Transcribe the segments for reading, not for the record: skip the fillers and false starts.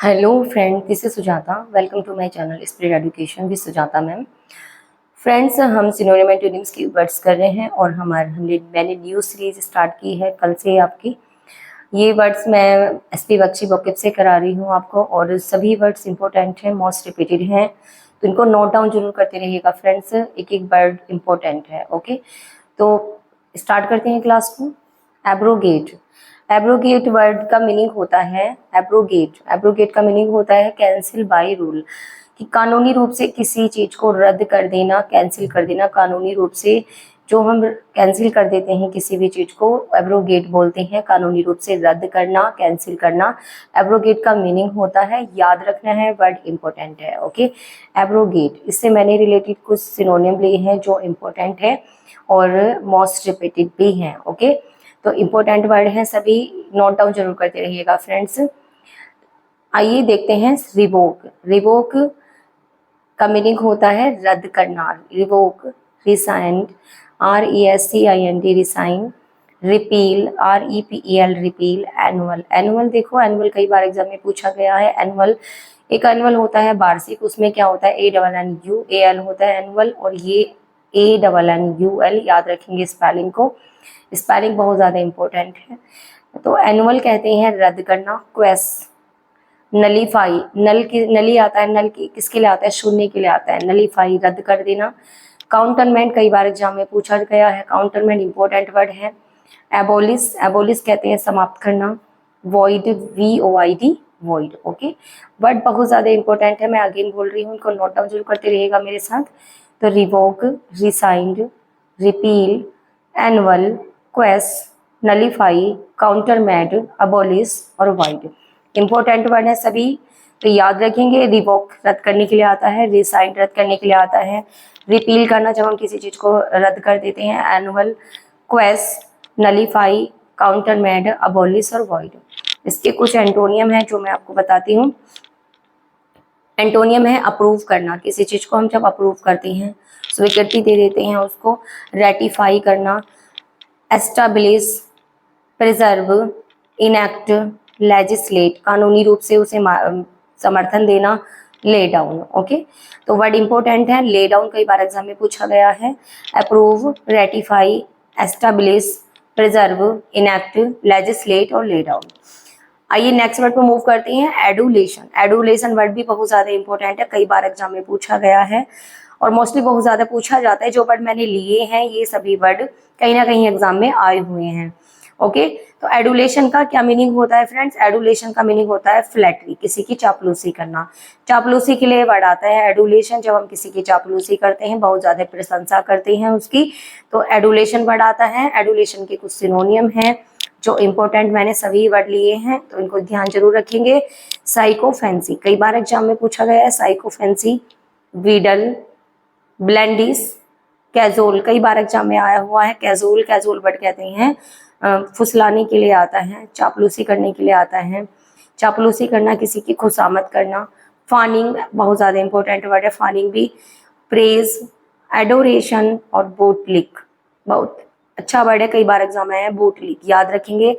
Hello friend, this is Sujata. Welcome to my channel spread education with Sujata ma'am. Friends, हम synonym antonyms की words कर रहे हैं और मैंने न्यू सीरीज स्टार्ट की है कल से आपकी। ये वर्ड्स मैं एसपी बख्शी वोकेब से करा रही हूँ आपको, और सभी वर्ड्स इंपॉर्टेंट हैं, मोस्ट रिपीटेड हैं, तो इनको नोट डाउन जरूर करते रहिएगा फ्रेंड्स। एक एक वर्ड इंपॉर्टेंट है। ओके, तो स्टार्ट करते हैं क्लास को। एब्रोगेट। एब्रोगेट वर्ड का मीनिंग होता है एब्रोगेट का मीनिंग होता है कैंसिल बाय रूल, कि कानूनी रूप से किसी चीज को रद्द कर देना, कैंसिल कर देना। कानूनी रूप से जो हम कैंसिल कर देते हैं किसी भी चीज को, एब्रोगेट बोलते हैं। कानूनी रूप से रद्द करना, कैंसिल करना, एब्रोगेट का मीनिंग होता है। याद रखना है, वर्ड इंपॉर्टेंट है। Okay, abrogate. इससे मैंने रिलेटेड कुछ सिनोनिम लिए हैं जो इम्पोर्टेंट है और मोस्ट रिपीटेड भी हैं। ओके, तो इम्पोर्टेंट वर्ड हैं सभी, नोट डाउन जरूर करते रहिएगा फ्रेंड्स। आइए देखते हैं रिवोक। रिवोक का मीनिंग होता है रद्द करना। Revoke, rescind, RESCIND resign, repeal, REPEL repeal, annul. Annul देखो, एनुअल कई बार एग्जाम में पूछा गया है। एनुअल, एक एनुअल होता है वार्षिक, उसमें क्या होता है ANNUAL होता है एनुअल, और ये ANNUL। याद रखेंगे स्पेलिंग को, स्पेलिंग बहुत ज़्यादा इम्पोर्टेंट है। तो एनुअल कहते हैं रद्द करना। क्वेस, नलीफाई, नल की नली आता है, नल की किसके लिए आता है, शून्य के लिए आता है। नलीफाई, रद्द कर देना। काउंटरमेंट कई बार एग्जाम में पूछा गया है, काउंटरमेंट इंपॉर्टेंट वर्ड है। एबोलिश, एबोलिश कहते हैं समाप्त करना। Void, VOID, void. Okay, word बहुत ज्यादा इंपॉर्टेंट है, मैं अगेन बोल रही हूँ, इनको नोट डाउन जरूर करते रहिएगा मेरे साथ। तो revoke, resigned, repeal, annual, Quess, nullify, काउंटरमेट, abolish और वाइड। इंपॉर्टेंट वर्ड है सभी, तो याद रखेंगे। रिवोक रद्द करने के लिए आता है, रिसाइंड रद्द करने के लिए आता है, रिपील करना जब हम किसी चीज को रद्द कर देते हैं, एनुअल, क्वेस, नलीफाई, काउंटरमेट, अबोलिश और वॉइड। इसके कुछ एंटोनियम है जो मैं आपको बताती हूँ। एंटोनियम है अप्रूव करना, किसी चीज को हम जब अप्रूव करते हैं, स्वीकृति दे देते हैं उसको। रेटिफाई करना, एस्टाब्लिश, प्रिजर्व, इनैक्ट, लेजिस्लेट, कानूनी रूप से उसे समर्थन देना, ले डाउन। ओके, तो वर्ड इंपॉर्टेंट है। ले डाउन कई बार एग्जाम में पूछा गया है। Approve, ratify, establish, preserve, enact, legislate और ले डाउन। आइए नेक्स्ट वर्ड पे मूव करते हैं। एडुलेशन। एडुलेशन वर्ड भी बहुत ज्यादा इंपॉर्टेंट है, कई बार एग्जाम में पूछा गया है और मोस्टली बहुत ज्यादा पूछा जाता है। जो वर्ड मैंने लिए हैं ये सभी वर्ड कहीं ना कहीं एग्जाम में आए हुए हैं। ओके, तो एडुलेशन का क्या मीनिंग होता है फ्रेंड्स? एडुलेशन का मीनिंग होता है फ्लैटरी, किसी की चापलूसी करना। चापलूसी के लिए वर्ड आता है एडुलेशन, जब हम किसी की चापलूसी करते हैं, बहुत ज्यादा प्रशंसा करते हैं उसकी, तो एडुलेशन वर्ड आता है। एडुलेशन के कुछ सिनोनियम हैं जो इंपॉर्टेंट, मैंने सभी वर्ड लिए हैं तो इनको ध्यान जरूर रखेंगे। साइकोफेंसी, कई बार एग्जाम में पूछा गया है। साइकोफेंसी, वीडल, ब्लेंडिस, कैजोल, कई बार एग्जाम में आया हुआ है। कैजोल, कैजोल वर्ड कहते हैं फुसलाने के लिए आता है, चापलूसी करने के लिए आता है। चापलूसी करना, किसी की खुशामद करना। फानिंग बहुत ज्यादा इंपॉर्टेंट वर्ड है, फानिंग भी। प्रेज, एडोरेशन और बोटलिक, बहुत अच्छा वर्ड है, कई बार एग्जाम में है। बोटलिक याद रखेंगे,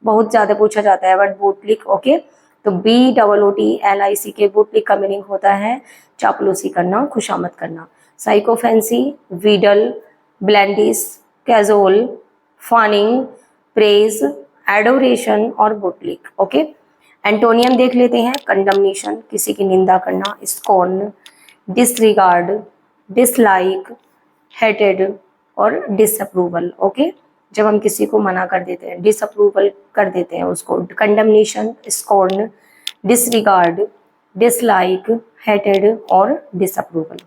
बहुत ज्यादा पूछा जाता है वर्ड बोटलिक। ओके, तो BOOTLIC के बोटलिक का मीनिंग होता है चापलूसी करना, खुशामद करना। Sycophancy, wheedle, blandish, cajole, fawning, praise, adoration और बोटलिक। ओके, एंटोनियम देख लेते हैं। कंडमनेशन, किसी की निंदा करना। स्कॉर्न, डिसरिगार्ड, डिसलाइक, हेटेड और डिसअप्रूवल। ओके, जब हम किसी को मना कर देते हैं, डिसअप्रूवल कर देते हैं उसको। Condemnation, scorn, disregard, dislike, hated और डिसअप्रूवल।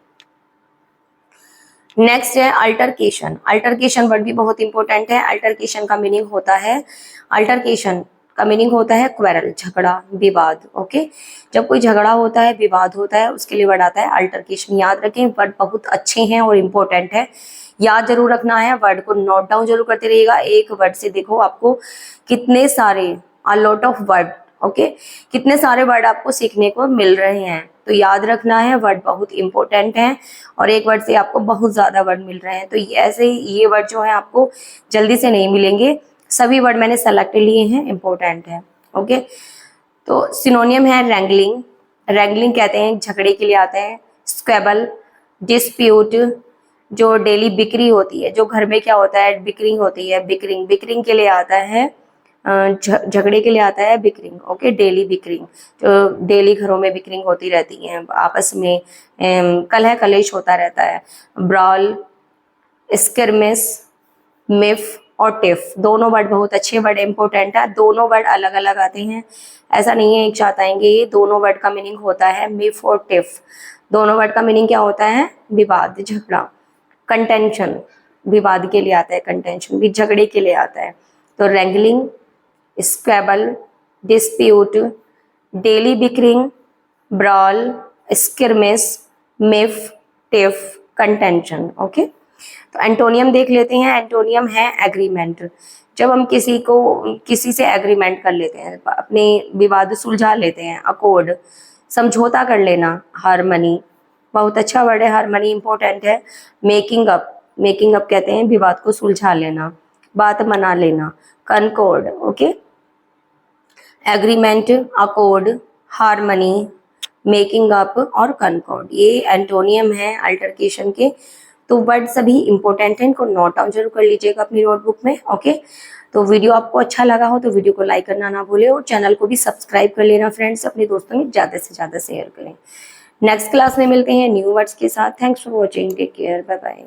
नेक्स्ट है अल्टरकेशन। अल्टरकेशन वर्ड भी बहुत इंपॉर्टेंट है। अल्टरकेशन का मीनिंग होता है, अल्टरकेशन का मीनिंग होता है क्वेरल, झगड़ा, विवाद। ओके, जब कोई झगड़ा होता है, विवाद होता है, उसके लिए वर्ड आता है अल्टरकेशन। याद रखें, वर्ड बहुत अच्छे हैं और इम्पोर्टेंट है, याद जरूर रखना है। वर्ड को नोट डाउन जरूर करते रहिएगा। एक वर्ड से देखो आपको कितने सारे, a lot of word. Okay, कितने सारे वर्ड आपको सीखने को मिल रहे हैं, तो याद रखना है, वर्ड बहुत इंपॉर्टेंट है और एक वर्ड से आपको बहुत ज्यादा वर्ड मिल रहे हैं। तो ऐसे ये वर्ड जो है आपको जल्दी से नहीं मिलेंगे, सभी वर्ड मैंने सेलेक्ट लिए हैं, इंपॉर्टेंट है। ओके, तो सिनोनियम है रैंगलिंग, रैंगलिंग कहते हैं झगड़े के लिए आते हैं। स्क्वेबल, डिस्प्यूट, जो डेली बिक्री होती है, जो घर में क्या होता है बिक्री होती है, बिक्रिंग, बिक्रिंग के लिए आता है, झगड़े के लिए आता है बिक्रिंग। ओके, डेली बिक्रिंग, जो डेली घरों में बिक्रिंग होती रहती है, आपस में कलह कलेश होता रहता है। ब्रॉल, स्किर्मिस, मिफ और टिफ, दोनों वर्ड बहुत अच्छे वर्ड, इंपॉर्टेंट है। दोनों वर्ड अलग अलग आते हैं, ऐसा नहीं है एक साथ आएंगे। ये दोनों वर्ड का मीनिंग होता है मिफ और टिफ। दोनों वर्ड का मीनिंग क्या होता है? विवाद, झगड़ा। कंटेंशन, विवाद के लिए आता है, कंटेंशन भी झगड़े के लिए आता है। तो wrangling, squabble, dispute, daily bickering, brawl, skirmish, miff, tiff, contention. Okay, तो एंटोनियम देख लेते हैं। एंटोनियम है एग्रीमेंट। जब हम किसी से एग्रीमेंट कर लेते हैं, अपने विवाद सुलझा लेते हैं, अकॉर्ड, समझौता कर लेना। हार्मनी, बहुत अच्छा वर्ड है, हार्मनी इंपॉर्टेंट है। मेकिंग अप, मेकिंग अप कहते हैं विवाद को सुलझा लेना, बात मना लेना। Concord, okay, agreement, accord, harmony, making up और कनकॉर्ड, ये एंटोनियम है अल्टरकेशन के। तो वर्ड सभी इंपॉर्टेंट हैं, इनको नोट डाउन जरूर कर लीजिएगा अपनी नोटबुक में। ओके, तो वीडियो आपको अच्छा लगा हो तो वीडियो को लाइक करना ना भूलें और चैनल को भी सब्सक्राइब कर लेना फ्रेंड्स, अपने दोस्तों में ज़्यादा से ज़्यादा शेयर करें। नेक्स्ट क्लास में मिलते हैं न्यू वर्ड्स के साथ। Thanks for watching, take care, bye bye.